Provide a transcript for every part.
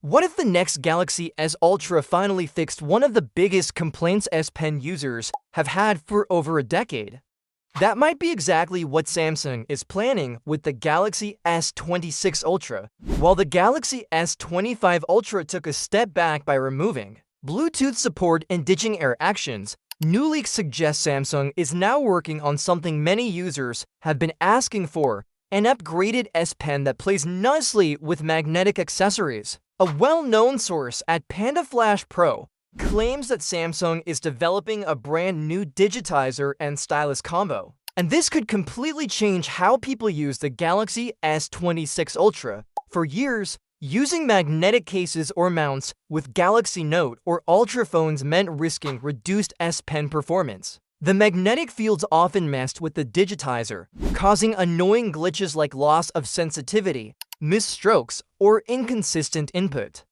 What if the next Galaxy S Ultra finally fixed one of the biggest complaints S Pen users have had for over a decade? That might be exactly what Samsung is planning with the Galaxy S26 Ultra, while the Galaxy S25 Ultra took a step back by removing Bluetooth support and ditching air actions. New leaks suggest Samsung is now working on something many users have been asking for: an upgraded S Pen that plays nicely with magnetic accessories. A well-known source at Panda Flash Pro claims that Samsung is developing a brand new digitizer and stylus combo, and this could completely change how people use the Galaxy S26 Ultra. For years, using magnetic cases or mounts with Galaxy Note or Ultra phones meant risking reduced S Pen performance. The magnetic fields often messed with the digitizer, causing annoying glitches like loss of sensitivity, missed strokes, or inconsistent input.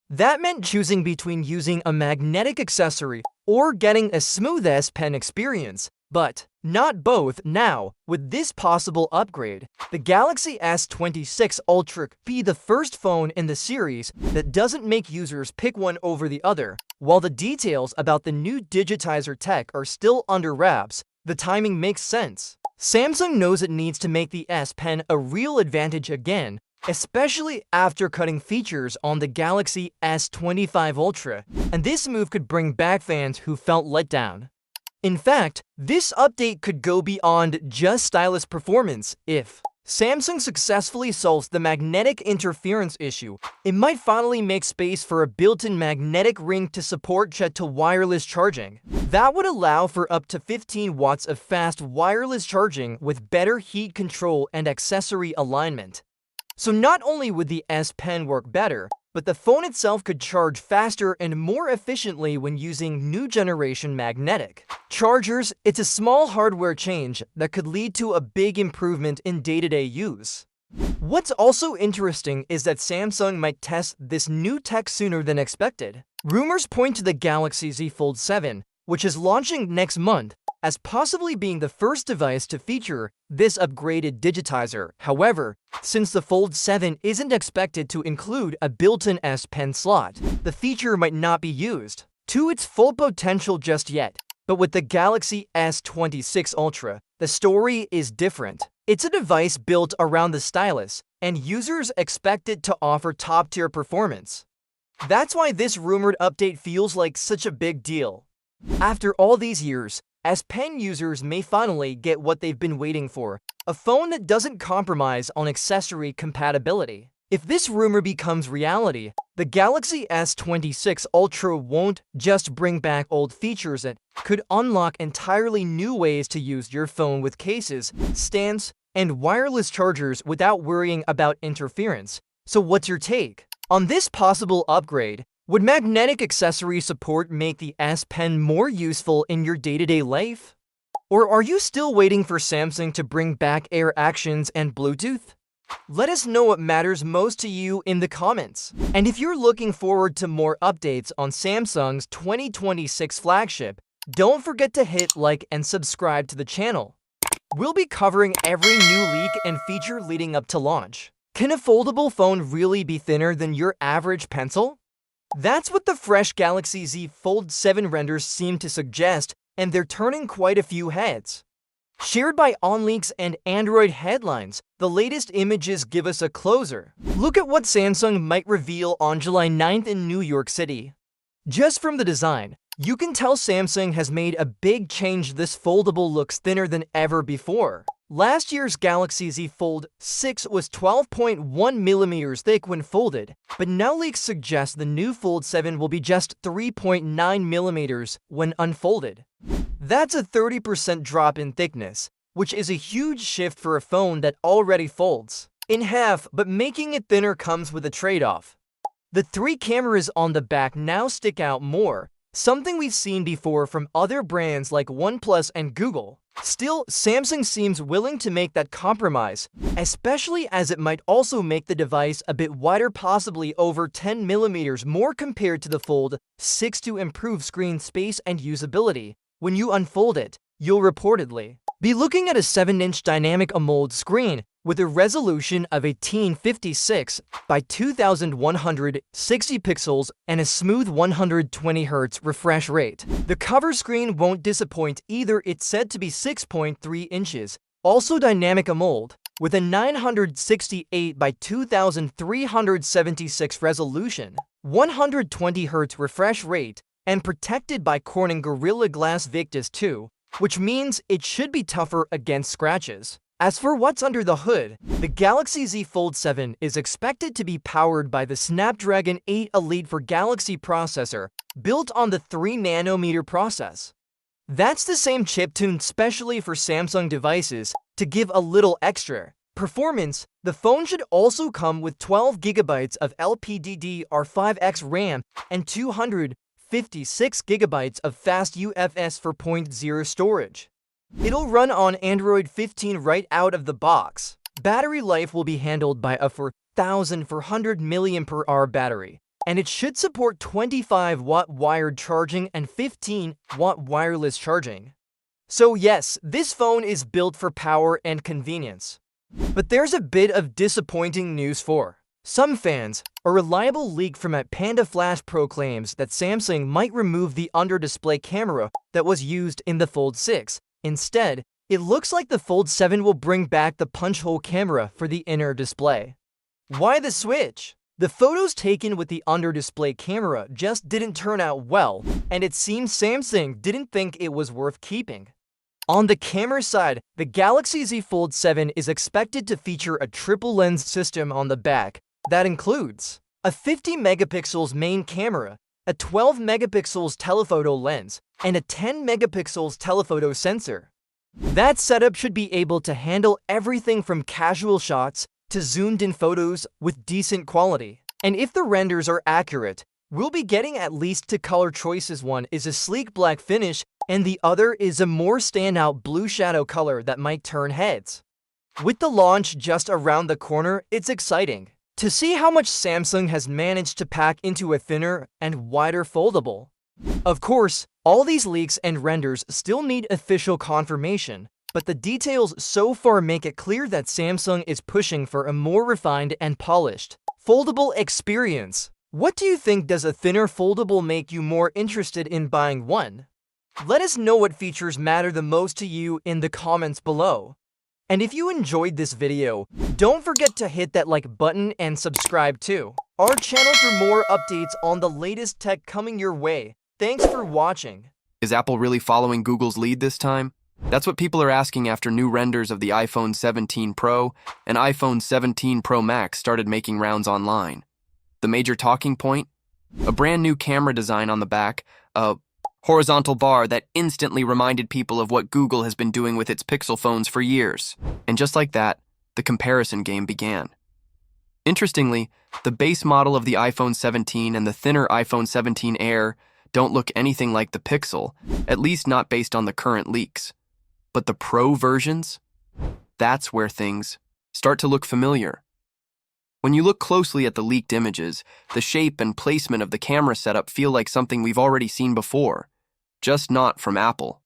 That meant choosing between using a magnetic accessory or getting a smooth S Pen experience, but not both now. With this possible upgrade, the Galaxy S26 Ultra could be the first phone in the series that doesn't make users pick one over the other. While the details about the new digitizer tech are still under wraps, the timing makes sense. Samsung knows it needs to make the S Pen a real advantage again, especially after cutting features on the Galaxy S25 Ultra, and this move could bring back fans who felt let down. In fact, this update could go beyond just stylus performance. If Samsung successfully solves the magnetic interference issue, it might finally make space for a built-in magnetic ring to support jet-to-wireless charging. That would allow for up to 15 watts of fast wireless charging with better heat control and accessory alignment. So not only would the S Pen work better, but the phone itself could charge faster and more efficiently when using new generation magnetic chargers. It's a small hardware change that could lead to a big improvement in day-to-day use. What's also interesting is that Samsung might test this new tech sooner than expected. Rumors point to the Galaxy Z Fold 7, which is launching next month, as possibly being the first device to feature this upgraded digitizer. However, since the Fold 7 isn't expected to include a built-in S Pen slot, the feature might not be used to its full potential just yet. But with the Galaxy S26 Ultra, the story is different. It's a device built around the stylus, and users expect it to offer top-tier performance. That's why this rumored update feels like such a big deal. After all these years, S Pen users may finally get what they've been waiting for: a phone that doesn't compromise on accessory compatibility. If this rumor becomes reality, the Galaxy S26 Ultra won't just bring back old features, it could unlock entirely new ways to use your phone with cases, stands, and wireless chargers without worrying about interference. So what's your take on this possible upgrade? Would magnetic accessory support make the S Pen more useful in your day-to-day life? Or are you still waiting for Samsung to bring back air actions and Bluetooth? Let us know what matters most to you in the comments. And if you're looking forward to more updates on Samsung's 2026 flagship, don't forget to hit like and subscribe to the channel. We'll be covering every new leak and feature leading up to launch. Can a foldable phone really be thinner than your average pencil? That's what the fresh Galaxy Z Fold 7 renders seem to suggest, and they're turning quite a few heads. Shared by OnLeaks and Android headlines, the latest images give us a closer look at what Samsung might reveal on July 9th in New York City. Just from the design, you can tell Samsung has made a big change. This foldable looks thinner than ever before. Last year's Galaxy Z Fold 6 was 12.1 millimeters thick when folded, but now leaks suggest the new Fold 7 will be just 3.9 millimeters when unfolded. That's a 30% drop in thickness, which is a huge shift for a phone that already folds in half, but making it thinner comes with a trade-off. The 3 cameras on the back now stick out more, something we've seen before from other brands like OnePlus and Google. Still, Samsung seems willing to make that compromise, especially as it might also make the device a bit wider, possibly over 10 millimeters more compared to the Fold 6, to improve screen space and usability. When you unfold it, you'll reportedly be looking at a 7-inch dynamic AMOLED screen, with a resolution of 1856 by 2160 pixels and a smooth 120Hz refresh rate. The cover screen won't disappoint either. It's said to be 6.3 inches, also dynamic AMOLED, with a 968 by 2376 resolution, 120Hz refresh rate, and protected by Corning Gorilla Glass Victus 2, which means it should be tougher against scratches. As for what's under the hood, the Galaxy Z Fold 7 is expected to be powered by the Snapdragon 8 Elite for Galaxy processor, built on the 3nm process. That's the same chip tuned specially for Samsung devices. To give a little extra performance, the phone should also come with 12GB of LPDDR5X RAM and 256GB of fast UFS 4.0 storage. It'll run on Android 15 right out of the box. Battery life will be handled by a 4,400 mAh battery, and it should support 25-watt wired charging and 15-watt wireless charging. So yes, this phone is built for power and convenience. But there's a bit of disappointing news for some fans. A reliable leak from at Panda Flash proclaims that Samsung might remove the under-display camera that was used in the Fold 6. Instead, it looks like the Fold 7 will bring back the punch-hole camera for the inner display. Why the switch? The photos taken with the under-display camera just didn't turn out well, and it seems Samsung didn't think it was worth keeping. On the camera side, the Galaxy Z Fold 7 is expected to feature a triple lens system on the back that includes a 50MP main camera, a 12MP telephoto lens, and a 10MP telephoto sensor. That setup should be able to handle everything from casual shots to zoomed-in photos with decent quality. And if the renders are accurate, we'll be getting at least two color choices. One is a sleek black finish, and the other is a more standout blue shadow color that might turn heads. With the launch just around the corner, it's exciting to see how much Samsung has managed to pack into a thinner and wider foldable. Of course, all these leaks and renders still need official confirmation, but the details so far make it clear that Samsung is pushing for a more refined and polished foldable experience. What do you think? Does a thinner foldable make you more interested in buying one? Let us know what features matter the most to you in the comments below. And if you enjoyed this video, don't forget to hit that like button and subscribe to our channel for more updates on the latest tech coming your way. Thanks for watching. Is Apple really following Google's lead this time? That's what people are asking after new renders of the iPhone 17 Pro and iPhone 17 Pro Max started making rounds online. The major talking point? A brand new camera design on the back, a horizontal bar that instantly reminded people of what Google has been doing with its Pixel phones for years. And just like that, the comparison game began. Interestingly, the base model of the iPhone 17 and the thinner iPhone 17 Air don't look anything like the Pixel, at least not based on the current leaks. But the Pro versions? That's where things start to look familiar. When you look closely at the leaked images, the shape and placement of the camera setup feel like something we've already seen before, just not from Apple.